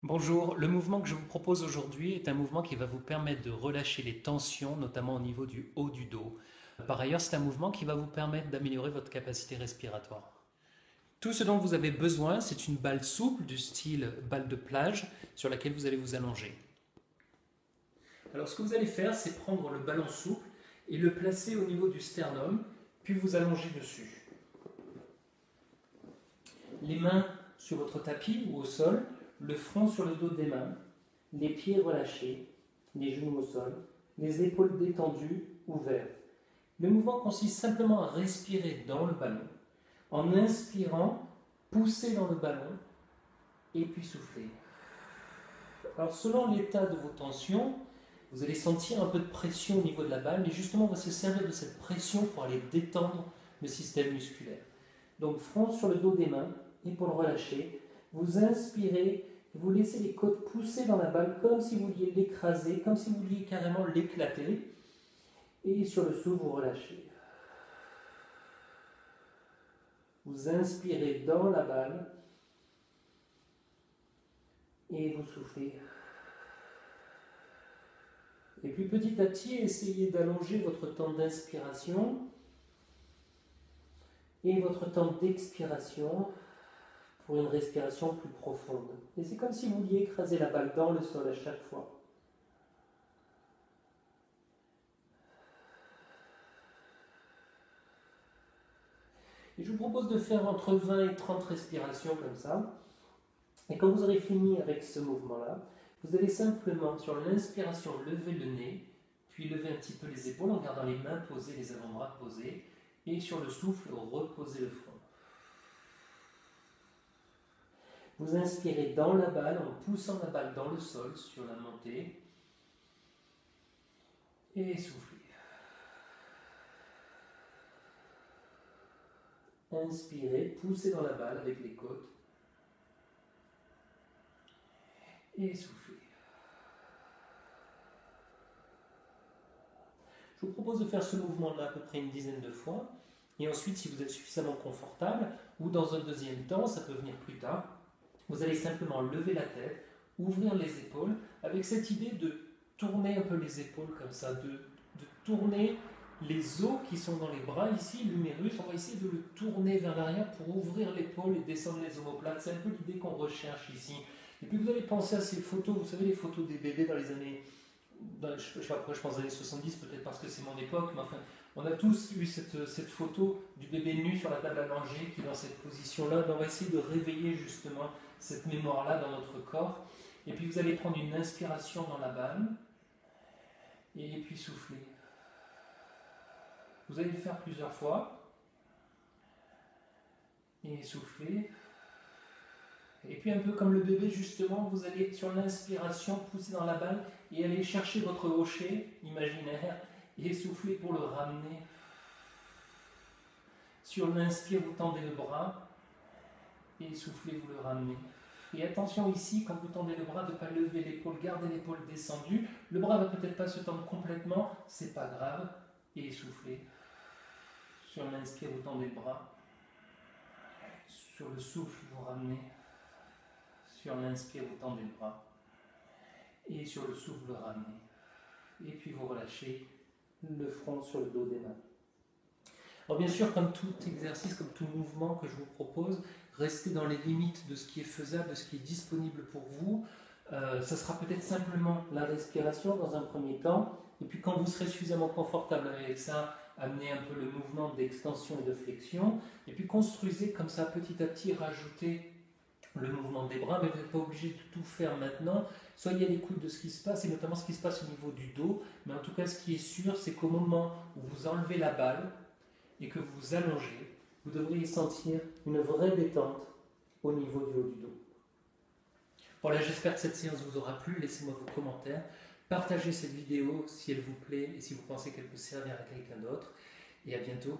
Bonjour, le mouvement que je vous propose aujourd'hui est un mouvement qui va vous permettre de relâcher les tensions, notamment au niveau du haut du dos. Par ailleurs, c'est un mouvement qui va vous permettre d'améliorer votre capacité respiratoire. Tout ce dont vous avez besoin, c'est une balle souple du style balle de plage sur laquelle vous allez vous allonger. Alors ce que vous allez faire, c'est prendre le ballon souple et le placer au niveau du sternum, puis vous allonger dessus. Les mains sur votre tapis ou au sol, le front sur le dos des mains, les pieds relâchés, les genoux au sol, les épaules détendues, ouvertes. Le mouvement consiste simplement à respirer dans le ballon. En inspirant, poussez dans le ballon et puis soufflez. Alors selon l'état de vos tensions, vous allez sentir un peu de pression au niveau de la balle, mais justement on va se servir de cette pression pour aller détendre le système musculaire. Donc front sur le dos des mains, épaules relâchées. Vous inspirez, vous laissez les côtes pousser dans la balle comme si vous vouliez l'écraser, comme si vous vouliez carrément l'éclater. Et sur le souffle, vous relâchez. Vous inspirez dans la balle et vous soufflez. Et puis petit à petit, essayez d'allonger votre temps d'inspiration et votre temps d'expiration pour une respiration plus profonde. Et c'est comme si vous vouliez écraser la balle dans le sol à chaque fois. Et je vous propose de faire entre 20 et 30 respirations comme ça. Et quand vous aurez fini avec ce mouvement-là, vous allez simplement, sur l'inspiration, lever le nez, puis lever un petit peu les épaules en gardant les mains posées, les avant-bras posés, et sur le souffle, reposer le front. Vous inspirez dans la balle en poussant la balle dans le sol sur la montée, et soufflez. Inspirez, poussez dans la balle avec les côtes, et soufflez. Je vous propose de faire ce mouvement-là à peu près une dizaine de fois. Et ensuite, si vous êtes suffisamment confortable, ou dans un deuxième temps, ça peut venir plus tard, vous allez simplement lever la tête, ouvrir les épaules, avec cette idée de tourner un peu les épaules comme ça, de tourner les os qui sont dans les bras ici, l'humérus, on va essayer de le tourner vers l'arrière pour ouvrir l'épaule et descendre les omoplates. C'est un peu l'idée qu'on recherche ici. Et puis vous allez penser à ces photos, vous savez les photos des bébés dans les années je sais pas pourquoi je pense aux années 70, peut-être parce que c'est mon époque, mais enfin, on a tous eu cette photo du bébé nu sur la table à manger qui est dans cette position-là. On va essayer de réveiller justement cette mémoire-là dans notre corps. Et puis vous allez prendre une inspiration dans la balle et puis souffler. Vous allez le faire plusieurs fois et souffler. Et puis un peu comme le bébé justement, vous allez sur l'inspiration pousser dans la balle et aller chercher votre rocher imaginaire et souffler pour le ramener. Sur l'inspire, vous tendez le bras et soufflez, vous le ramenez. Et attention ici, quand vous tendez le bras, de ne pas lever l'épaule, gardez l'épaule descendue. Le bras ne va peut-être pas se tendre complètement, c'est pas grave. Et soufflez. Sur l'inspire, vous tendez le bras. Sur le souffle, vous ramenez. Sur l'inspire, vous tendez le bras. Et sur le souffle, vous le ramenez. Et puis vous relâchez le front sur le dos des mains. Alors bien sûr, comme tout exercice, comme tout mouvement que je vous propose, restez dans les limites de ce qui est faisable, de ce qui est disponible pour vous. Ça sera peut-être simplement la respiration dans un premier temps. Et puis quand vous serez suffisamment confortable avec ça, amenez un peu le mouvement d'extension et de flexion. Et puis construisez comme ça petit à petit, rajoutez le mouvement des bras, mais vous n'êtes pas obligé de tout faire maintenant. Soyez à l'écoute de ce qui se passe, et notamment ce qui se passe au niveau du dos. Mais en tout cas, ce qui est sûr, c'est qu'au moment où vous enlevez la balle et que vous vous allongez, vous devriez sentir une vraie détente au niveau du haut du dos. Voilà, j'espère que cette séance vous aura plu. Laissez-moi vos commentaires. Partagez cette vidéo si elle vous plaît et si vous pensez qu'elle peut servir à quelqu'un d'autre. Et à bientôt.